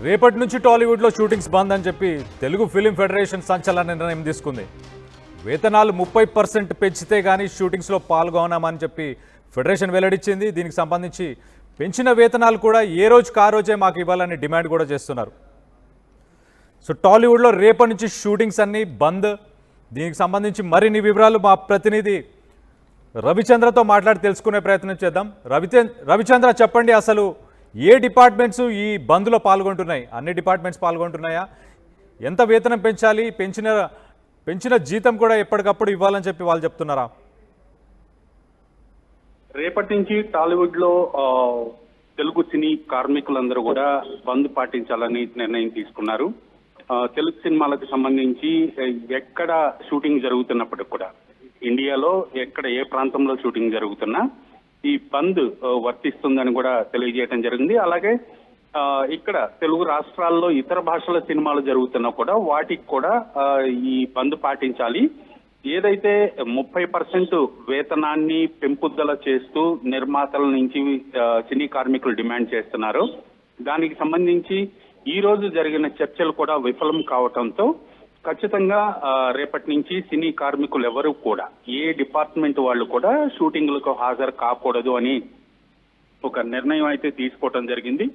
రేపటి నుంచి టాలీవుడ్లో షూటింగ్స్ బంద్ అని చెప్పి తెలుగు ఫిలిం ఫెడరేషన్ సంచలన నిర్ణయం తీసుకుంది. వేతనాలు 30% పెంచితే కానీ షూటింగ్స్లో పాల్గొనామని చెప్పి ఫెడరేషన్ వెల్లడించింది. దీనికి సంబంధించి పెంచిన వేతనాలు కూడా ఏ రోజుకి ఆ రోజే మాకు ఇవ్వాలని డిమాండ్ కూడా చేస్తున్నారు. సో టాలీవుడ్లో రేపటి నుంచి షూటింగ్స్ అన్నీ బంద్. దీనికి సంబంధించి మరిన్ని వివరాలు మా ప్రతినిధి రవిచంద్రతో మాట్లాడి తెలుసుకునే ప్రయత్నం చేద్దాం. రవిచంద్ర చెప్పండి, అసలు ఏ డిపార్ట్మెంట్స్ ఈ బంద్లో పాల్గొంటున్నాయి? అన్ని డిపార్ట్మెంట్స్ పాల్గొంటున్నాయా? ఎంత వేతనం పెంచాలి? పెంచిన జీతం కూడా ఎప్పటికప్పుడు ఇవ్వాలని చెప్పి వాళ్ళు చెప్తున్నారా? రేపటి నుంచి టాలీవుడ్ లో తెలుగు సినీ కార్మికులందరూ కూడా బంద్ పాటించాలని నిర్ణయం తీసుకున్నారు. తెలుగు సినిమాలకు సంబంధించి ఎక్కడ షూటింగ్ జరుగుతున్నప్పటికి కూడా, ఇండియాలో ఎక్కడ ఏ ప్రాంతంలో షూటింగ్ జరుగుతున్నా ఈ బంద్ వర్తిస్తుందని కూడా తెలియజేయడం జరిగింది. అలాగే ఇక్కడ తెలుగు రాష్ట్రాల్లో ఇతర భాషల సినిమాలు జరుగుతున్నా కూడా వాటికి కూడా ఈ బంద్ పాటించాలి. ఏదైతే 30% వేతనాన్ని పెంపుదల చేస్తూ నిర్మాతల నుంచి సినీ కార్మికులు డిమాండ్ చేస్తున్నారో దానికి సంబంధించి ఈ రోజు జరిగిన చర్చలు కూడా విఫలం కావడంతో ఖచ్చితంగా రేపటి నుంచి సినీ కార్మికులు ఎవరు కూడా ఏ డిపార్ట్మెంట్ వాళ్ళు కూడా షూటింగ్లకు హాజరు కాకూడదు అని ఒక నిర్ణయం అయితే తీసుకోవడం జరిగింది.